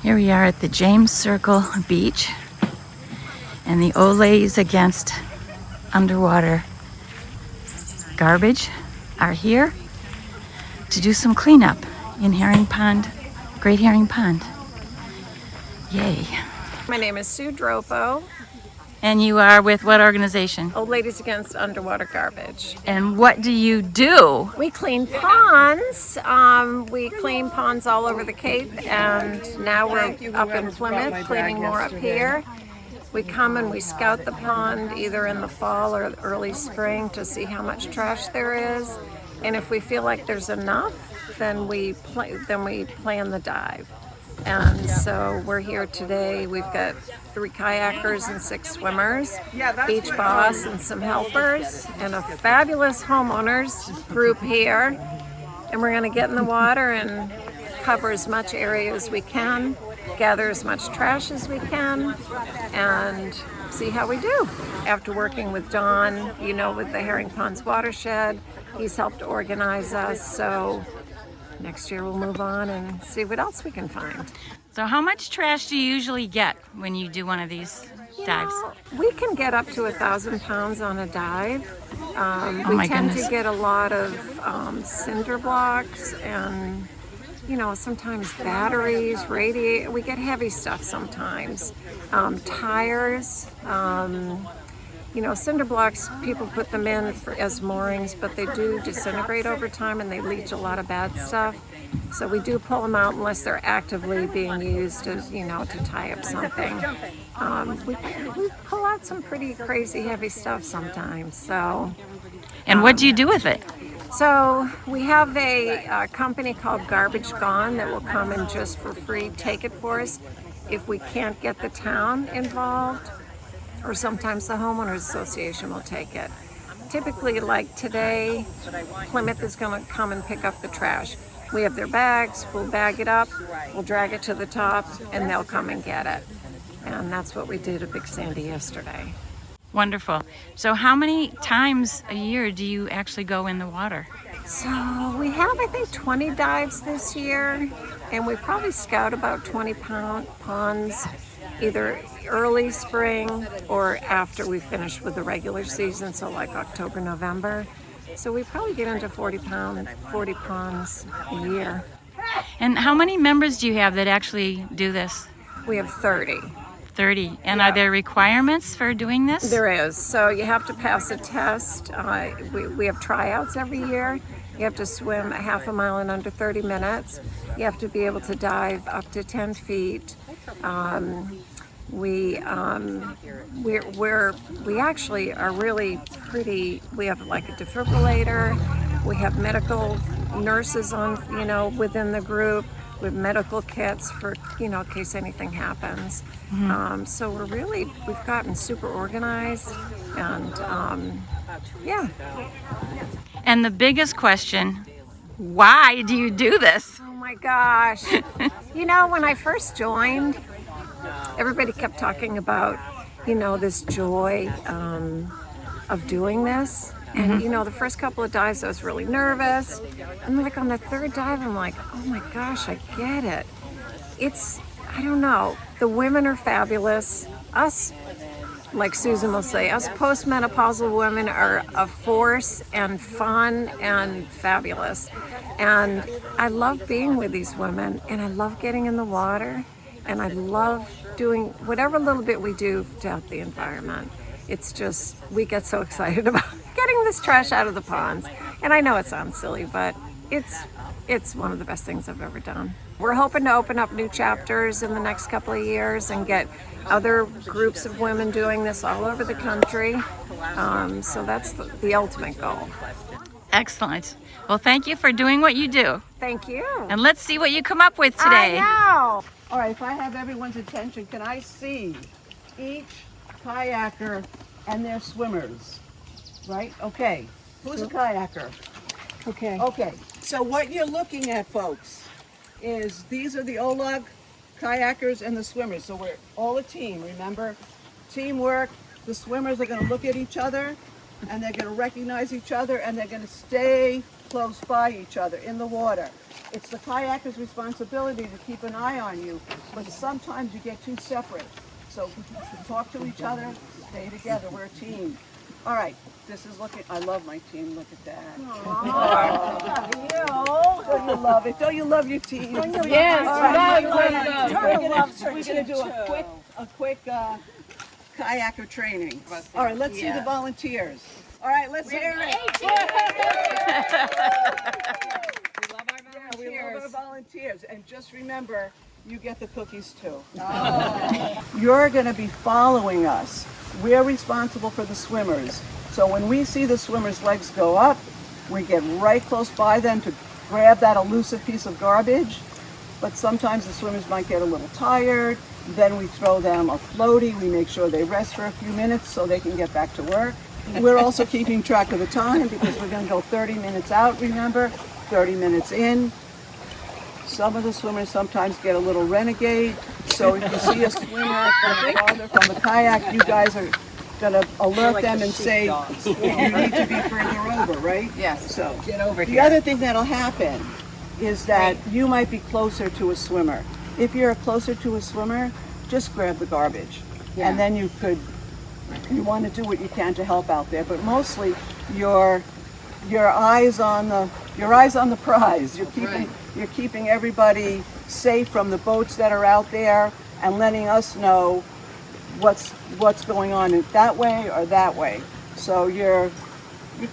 Here we are at the James Circle Beach, and the Olays Against Underwater Garbage are here to do some cleanup in Herring Pond, Great Herring Pond. Yay. My name is Sue Dropo. And you are with what organization? Old Ladies Against Underwater Garbage. And what do you do? We clean ponds. We clean ponds all over the Cape, and now we're up in Plymouth cleaning more up here. We come and we scout the pond either in the fall or early spring to see how much trash there is. And if we feel like there's enough, then we plan the dive. And so we're here today. We've got 3 kayakers and 6 swimmers, beach boss and some helpers, and a fabulous homeowners group here. And we're going to get in the water and cover as much area as we can, gather as much trash as we can, and see how we do. After working with Don, with the Herring Ponds Watershed, he's helped organize us. So next year we'll move on and see what else we can find. So how much trash do you usually get when you do one of these dives? We can get up to 1,000 pounds on a dive. We tend to get a lot of cinder blocks and sometimes batteries, radiators. We get heavy stuff sometimes. Tires. Cinder blocks, people put them in as moorings, but they do disintegrate over time and they leach a lot of bad stuff. So we do pull them out unless they're actively being used as, to tie up something. We pull out some pretty crazy heavy stuff sometimes. So. And what do you do with it? So we have a company called Garbage Gone that will come and just for free take it for us if we can't get the town involved. Or sometimes the homeowners association will take it. Typically, like today, Plymouth is going to come and pick up the trash. We have their bags, we'll bag it up, we'll drag it to the top, and they'll come and get it. And that's what we did at Big Sandy yesterday. Wonderful. So how many times a year do you actually go in the water? So we have, I think, 20 dives this year, and we probably scout about 20 ponds, either early spring or after we finish with the regular season, so like October, November. So we probably get into 40 ponds a year. And how many members do you have that actually do this? We have 30. 30. And are there requirements for doing this? There is. So you have to pass a test. We have tryouts every year. You have to swim a half a mile in under 30 minutes. You have to be able to dive up to 10 feet. We actually are really pretty. We have like a defibrillator. We have medical nurses on, within the group. We have medical kits for, in case anything happens. Mm-hmm. So we've gotten super organized, and yeah. And the biggest question, why do you do this? Oh my gosh. When I first joined, everybody kept talking about, this joy of doing this. And, the first couple of dives, I was really nervous. And like on the 3rd dive, I'm like, oh my gosh, I get it. I don't know. The women are fabulous. Us, like Susan will say, us postmenopausal women are a force and fun and fabulous. And I love being with these women, and I love getting in the water, and I love doing whatever little bit we do to help the environment. It's just, we get so excited about getting this trash out of the ponds. And I know it sounds silly, but it's one of the best things I've ever done. We're hoping to open up new chapters in the next couple of years and get other groups of women doing this all over the country. So that's the ultimate goal. Excellent. Well, thank you for doing what you do. Thank you. And let's see what you come up with today. I know. All right, if I have everyone's attention, can I see each kayaker and their swimmers? Right? Okay. Who's a kayaker? Okay. Okay. So what you're looking at, folks, is these are the OLAUG kayakers and the swimmers. So we're all a team, remember? Teamwork. The swimmers are going to look at each other, and they're going to recognize each other, and they're going to stay close by each other in the water. It's the kayaker's responsibility to keep an eye on you, but sometimes you get too separate. So talk to each other, stay together, we're a team. All right, this is looking, I love my team, look at that. Don't you love it? Don't you love your team? Yes, We're going to do a quick kayaker training. All right, let's see the volunteers. All right, let's hear it. We love our volunteers. And just remember, you get the cookies too. You're going to be following us. We're responsible for the swimmers. So when we see the swimmers' legs go up, we get right close by them to grab that elusive piece of garbage. But sometimes the swimmers might get a little tired. Then we throw them a floaty. We make sure they rest for a few minutes so they can get back to work. We're also keeping track of the time because we're going to go 30 minutes out, remember, 30 minutes in. Some of the swimmers sometimes get a little renegade. So if you see a swimmer farther from the kayak, you guys are going to alert them and say, you need to be further over, right? Yes. So Get over the here. other thing that'll happen is that you might be closer to a swimmer. If you're closer to a swimmer, just grab the garbage. And then you want to do what you can to help out there. But mostly your eyes on the prize. You're keeping everybody safe from the boats that are out there and letting us know what's going on that way or that way. So you're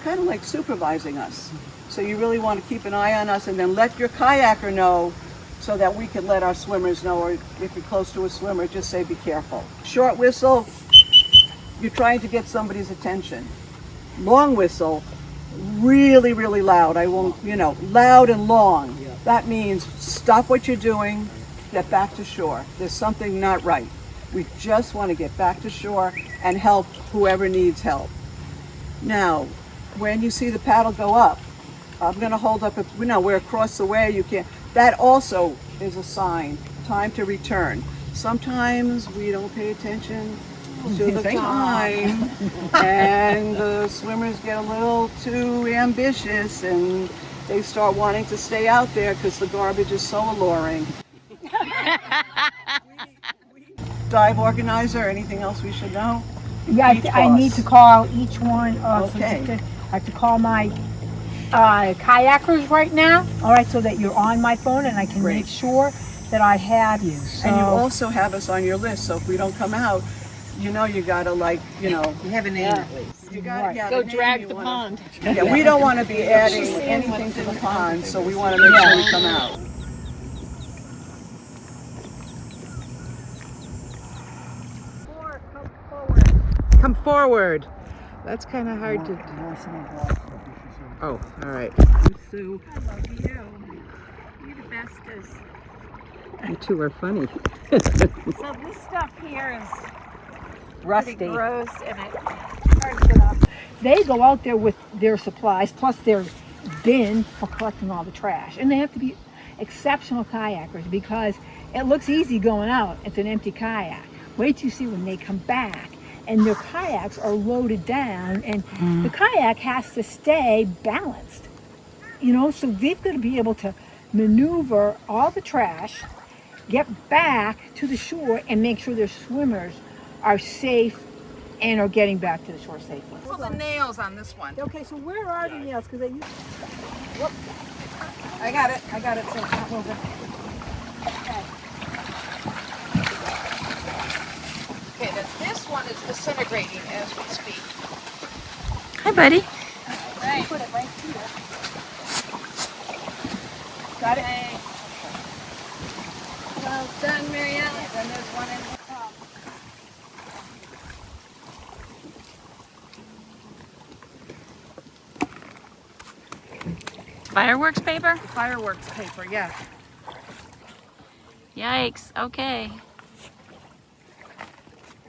kind of like supervising us. So you really want to keep an eye on us and then let your kayaker know so that we can let our swimmers know, or if you're close to a swimmer, just say be careful. Short whistle, you're trying to get somebody's attention. Long whistle, really, really loud. Loud and long. That means stop what you're doing, get back to shore. There's something not right. We just want to get back to shore and help whoever needs help. Now, when you see the paddle go up, I'm going to hold up, we're across the way, you can't. That also is a sign, time to return. Sometimes we don't pay attention to the time and the swimmers get a little too ambitious and they start wanting to stay out there because the garbage is so alluring. Dive organizer, anything else we should know? Yeah, I need to call each one. Okay. I have to call my kayakers right now. All right, so that you're on my phone and I can make sure that I have you. So. And you also have us on your list, so if we don't come out, you gotta you have a name at least. You gotta Go drag the pond. Yeah, we don't want to be adding anything to the pond, so we want to make sure we come out. Come forward. That's kind of hard to. Oh, all right. Sue. I love you. You're the bestest. You two are funny. So this stuff here is Rusty. pretty gross and it's hard to get off. They go out there with their supplies plus their bin for collecting all the trash, and they have to be exceptional kayakers because it looks easy going out. It's an empty kayak. Wait till you see when they come back. And their kayaks are loaded down, and the kayak has to stay balanced. So they've got to be able to maneuver all the trash, get back to the shore, and make sure their swimmers are safe and are getting back to the shore safely. Pull the nails on this one. Okay, so where are the nails? Because they use. I got it, so it's not moving. Okay, this one is disintegrating as we speak. Hi, buddy. Right. Put it right here. Got it? Well done, Mary Alice. Then there's one in the top. Fireworks paper? Fireworks paper, yeah. Yikes. Okay.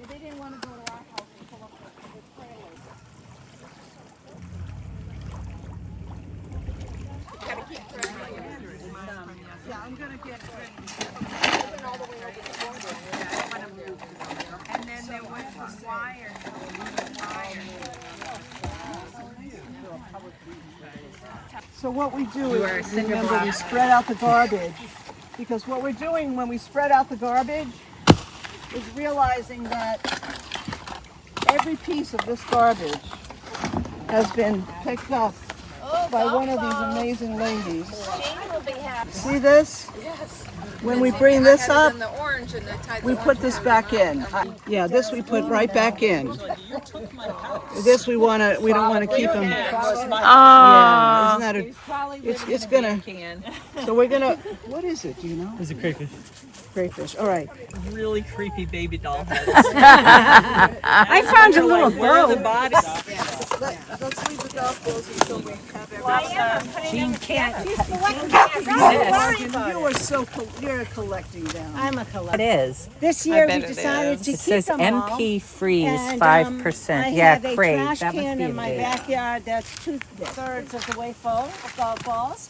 They didn't want to go to our house and pull up the trailers. Gotta keep traveling. Yeah, I'm gonna get And then there was the wire. So what we do is, remember, we spread out the garbage. Because what we're doing when we spread out the garbage is realizing that every piece of this garbage has been picked up by one of these amazing ladies. See this? When we bring this up, we put this back in. Yeah, this we put right back in. This we don't want to keep them. Yeah, isn't that it's gonna. So we're gonna. What is it? Do you know? It's a crayfish. Crayfish. All right. Really creepy baby doll heads. I found a little boat. Let's leave the golf balls until we have everything. Jean can't. You are you're collecting them. I'm a collector. It is. This year we decided to It keep says them all. MP freeze And, 5%. I Yeah, have a great. trash That must can be in a my big. backyard that's 2/3 of the way full of golf balls.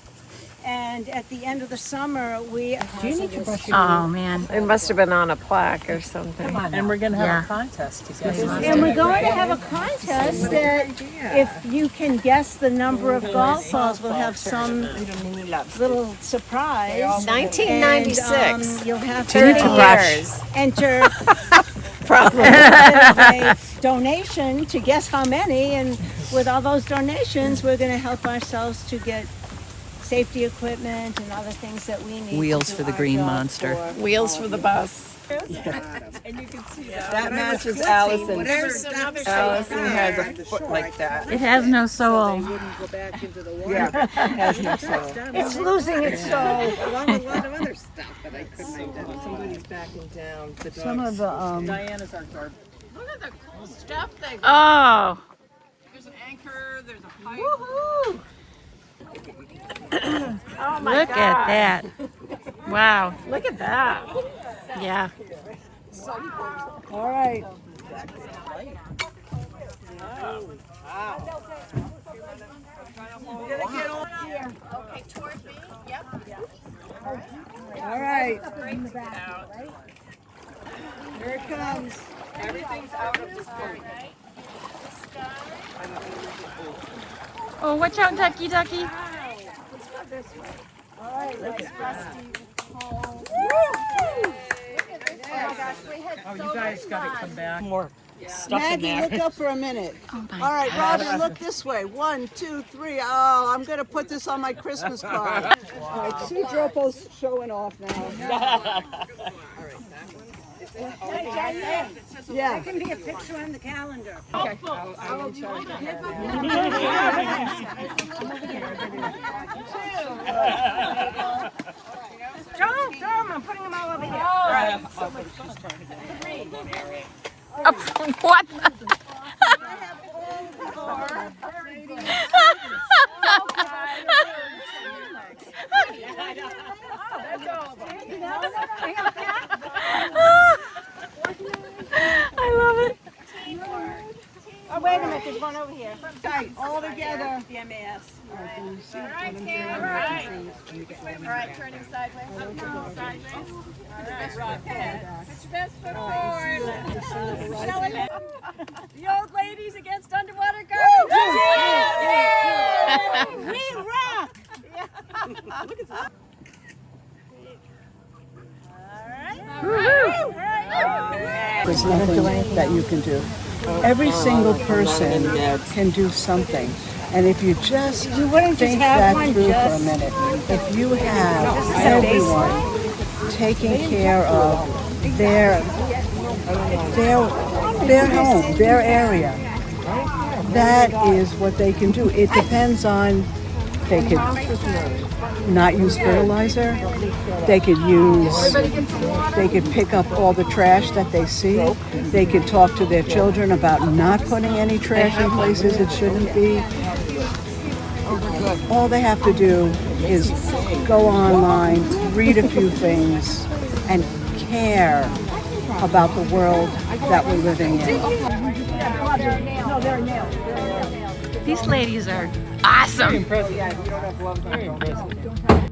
And at the end of the summer, we. Do you need to brush your Oh man. It must have been on a plaque or something. And we're going to have a contest to guess. And we're going to have a contest that if you can guess the number of golf balls, we'll have some little surprise. 1996. And, you'll have 30 to years. enter probably a donation to guess how many. And with all those donations, we're going to help ourselves to get safety equipment and other things that we need. Wheels to do for the our green job monster. Wheels for the bus. That matches Allison. Allison has a foot like that. It has no soul. Yeah, has no soul. It's losing its soul. Along with a lot of other stuff that I couldn't identify. Somebody's backing down. Some of the Diana's our garbage. Look at the cool stuff they got. Oh. There's an anchor, there's a pipe. Woohoo! Oh my Look God. at that. Wow. Look at that. Yeah. all right. Okay, toward me. Yep. All right. Here it comes. Everything's out of the sky. Oh, watch out, Ducky Ducky. Oh, you guys got to come back. More stuff in Maggie, there. look up for a minute. Oh my All right, God. Robin, look this way. 1, 2, 3. Oh, I'm going to put this on my Christmas card. All right, Sue Dropo's showing off now. Yeah. Give me a picture on the calendar. Throw them, I'm putting them all over here. What? I love it. Oh, wait a minute, there's one over here. Tight, all together. The MAS. All right, Cam. All right. All right, turning sideways. Sideways. All right, Rob. Put your best foot forward. The old ladies against underwater garbage. We rock! There's nothing that you can do. Every single person can do something. And if you just think that through for a minute, if you have everyone taking care of their home, their area, that is what they can do. It depends on, they could not use fertilizer, they could pick up all the trash that they see, they could talk to their children about not putting any trash in places it shouldn't be. All they have to do is go online, read a few things, and care about the world that we're living in. These ladies are awesome. Very impressive.